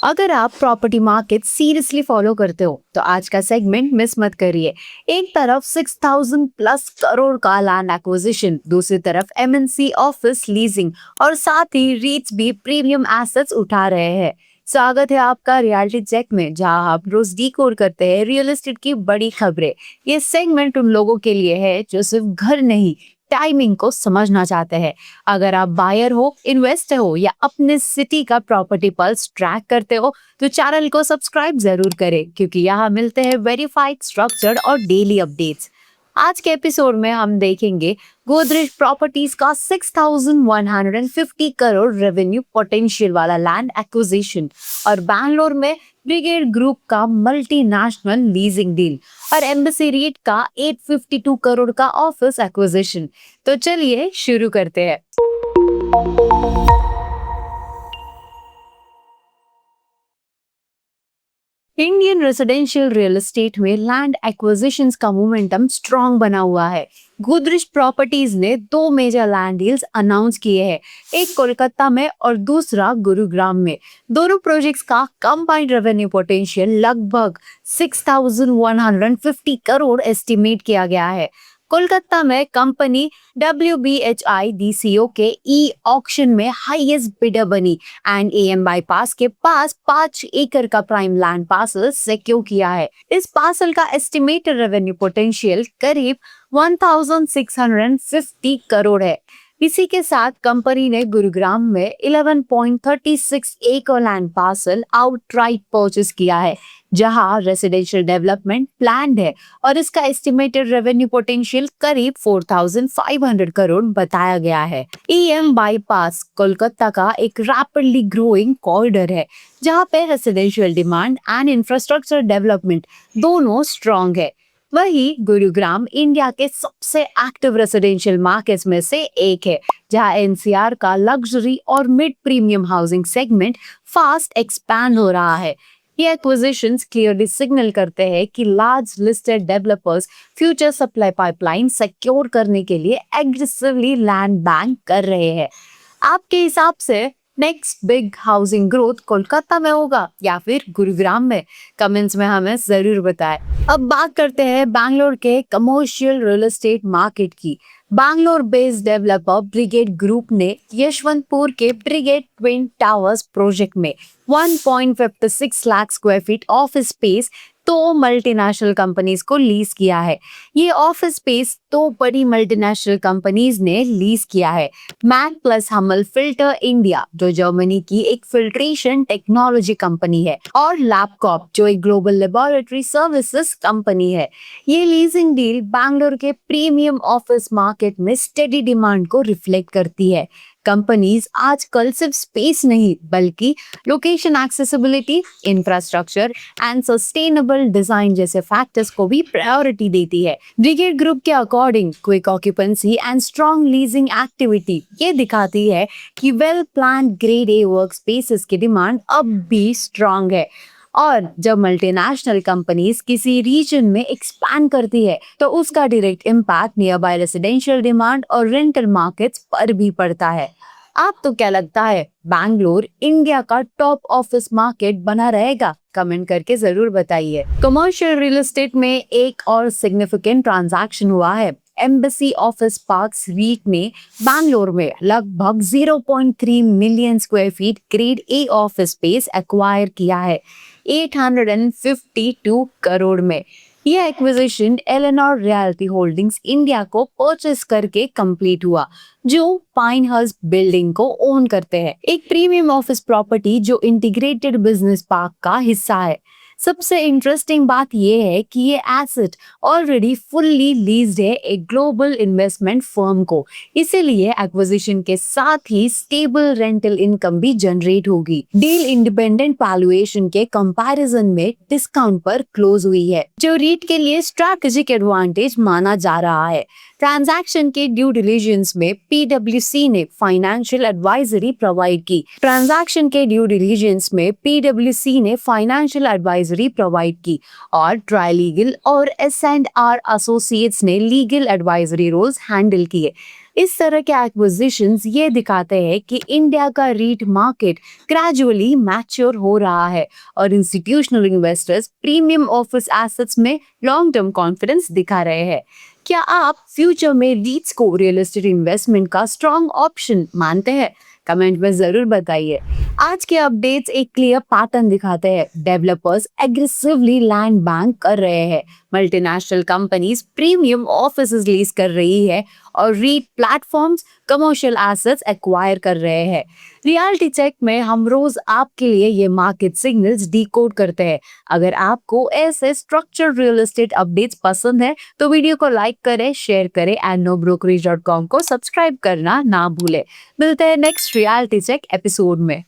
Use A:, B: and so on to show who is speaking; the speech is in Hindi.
A: अगर आप प्रॉपर्टी मार्केट सीरियसली फॉलो करते हो तो आज का सेगमेंट मिस मत करिए। एक तरफ 6000 प्लस करोड़ का लैंड एक्विजिशन, दूसरी तरफ एमएनसी ऑफिस लीजिंग और साथ ही रीट्स भी प्रीमियम एसेट्स उठा रहे हैं। स्वागत है आपका रियलिटी चेक में, जहां आप रोज डिकोड करते हैं रियल एस्टेट की बड़ी खबरें। ये सेगमेंट उन लोगों के लिए है जो सिर्फ घर नहीं, टाइमिंग को समझना चाहते हैं। अगर आप बायर हो, इन्वेस्टर हो या अपने सिटी का प्रॉपर्टी पल्स ट्रैक करते हो तो चैनल को सब्सक्राइब जरूर करें, क्योंकि यहाँ मिलते हैं वेरीफाइड, स्ट्रक्चर्ड और डेली अपडेट्स। आज के एपिसोड में हम देखेंगे गोदरेज प्रॉपर्टीज का 6150 करोड़ रेवेन्यू पोटेंशियल वाला लैंड एक्विजिशन और बैंगलोर में ब्रिगेड ग्रुप का मल्टीनेशनल लीजिंग डील और एम्बेसी रीट का 852 करोड़ का ऑफिस एक्विजिशन। तो चलिए शुरू करते हैं। इंडियन रेजिडेंशियल रियल एस्टेट में लैंड एक्विजिशंस का मोमेंटम स्ट्रॉन्ग बना हुआ है। गोदरेज प्रॉपर्टीज ने दो मेजर लैंड डील्स अनाउंस किए हैं, एक कोलकाता में और दूसरा गुरुग्राम में। दोनों प्रोजेक्ट्स का कंबाइंड रेवेन्यू पोटेंशियल लगभग 6150 करोड़ एस्टिमेट किया गया है। कोलकाता में कंपनी WBHI-DCO के ई ऑक्शन में हाईएस्ट बिडर बनी एंड AM बाईपास के पास 5 एकड़ का प्राइम लैंड पार्सल सिक्योर किया है। इस पार्सल का एस्टिमेटेड रेवेन्यू पोटेंशियल करीब 1650 करोड़ है। इसी के साथ कंपनी ने गुरुग्राम में 11.36 एकड़ लैंड पार्सल आउटराइट परचेस किया है, जहां रेसिडेंशियल डेवलपमेंट प्लान्ड है और इसका एस्टिमेटेड रेवेन्यू पोटेंशियल करीब 4500 करोड़ बताया गया है। EM बाईपास कोलकाता का एक रैपिडली ग्रोइंग कॉरिडोर है, जहां पे residential demand and infrastructure development दोनों स्ट्रॉन्ग है। वही गुरुग्राम इंडिया के सबसे एक्टिव रेसिडेंशियल मार्केट्स में से एक है, जहां NCR का लग्जरी और mid premium housing segment fast expand हो रहा है। ये एक्विजिशंस क्लियरली सिग्नल करते हैं कि large listed developers future supply pipeline secure करने के लिए एग्रेसिवली लैंड बैंक कर रहे हैं। आपके हिसाब से next big housing growth Kolkata में होगा या फिर गुरुग्राम में? कमेंट्स में हमें जरूर बताएं। अब बात करते हैं बैंगलोर के कमर्शियल रियल एस्टेट मार्केट की। Bangalore based developer brigade group ने यशवंतपुर के ब्रिगेड ट्विन टावर्स प्रोजेक्ट में 1.56 lakh square feet office space दो मल्टीनेशनल कंपनीज को लीज किया है। ये ऑफिस स्पेस दो बड़ी मल्टीनेशनल कंपनीज ने लीज किया है। मैक प्लस हमल फिल्टर इंडिया, जो जर्मनी की एक फिल्ट्रेशन टेक्नोलॉजी कंपनी है, और लैबकॉप, जो एक ग्लोबल लेबोरेटरी सर्विसेज कंपनी है। ये लीजिंग डील बैंगलोर के प्रीमियम ऑफिस मार्केट में स्टेडी डिमांड को रिफ्लेक्ट करती है। कंपनीज आजकल सिर्फ स्पेस नहीं बल्कि location accessibility, infrastructure and sustainable design जैसे फैक्टर्स को भी प्रायोरिटी देती है। ब्रिगेड ग्रुप के according quick occupancy and strong leasing activity ये दिखाती है कि well planned grade A work spaces की डिमांड अब भी स्ट्रॉन्ग है। और जब मल्टीनेशनल कंपनीज किसी रीजन में एक्सपैंड करती है तो उसका direct impact near by residential demand और रेंटल मार्केट्स पर भी पड़ता है। आपको क्या लगता है, बैंगलोर इंडिया का टॉप ऑफिस मार्केट बना रहेगा? कमेंट करके जरूर बताइए। कमर्शियल रियल एस्टेट में एक और सिग्निफिकेंट ट्रांजैक्शन हुआ है। एम्बेसी ऑफिस पार्क्स रीट ने बैंगलोर में लगभग 0.3 million square feet grade A office space acquire किया है 852 करोड़ में। यह acquisition Eleanor realty holdings India को परचेस करके कंप्लीट हुआ, जो पाइनहर्स्ट बिल्डिंग को ओन करते हैं, एक प्रीमियम ऑफिस प्रॉपर्टी जो इंटीग्रेटेड बिजनेस पार्क का हिस्सा है। सबसे इंटरेस्टिंग बात यह है कि ये एसेट ऑलरेडी फुल्ली लीज्ड है एक ग्लोबल इन्वेस्टमेंट फर्म को, इसीलिए एक्विजिशन के साथ ही स्टेबल रेंटल इनकम भी जनरेट होगी। डील इंडिपेंडेंट वैल्यूएशन के कंपैरिजन में डिस्काउंट पर क्लोज हुई है, जो रीट के लिए स्ट्रैटेजिक एडवांटेज माना जा रहा है। ट्रांजैक्शन के ड्यू डिलिजेंस में PwC ने फाइनेंशियल एडवाइजरी प्रोवाइड की। और ट्राई लीगल और S&R एसोसिएट्स ने लीगल एडवाइजरी रोल्स हैंडल किए। इस तरह के एक्विजिशंस ये दिखाते हैं कि इंडिया का रीट मार्केट ग्रेजुअली मैच्योर हो रहा है और institutional investors premium office assets में लॉन्ग टर्म कॉन्फिडेंस दिखा रहे हैं। क्या आप फ्यूचर में रीट्स को रियल एस्टेट इन्वेस्टमेंट का स्ट्रॉन्ग ऑप्शन मानते हैं? कमेंट में जरूर बताइए। आज के अपडेट्स एक क्लियर पैटर्न दिखाते हैं। डेवलपर्स एग्रेसिवली लैंड बैंक कर रहे हैं, multinational companies premium offices lease कर रही है और REIT platforms commercial assets acquire कर रहे हैं। रियलिटी चेक में हम रोज आपके लिए ये मार्केट सिग्नल्स डिकोड करते हैं। अगर आपको ऐसे स्ट्रक्चर्ड रियल एस्टेट अपडेट्स पसंद है तो वीडियो को लाइक करें, शेयर करें एंड nobrokerage.com को सब्सक्राइब करना ना भूलें। मिलते हैं नेक्स्ट रियलिटी चेक एपिसोड में।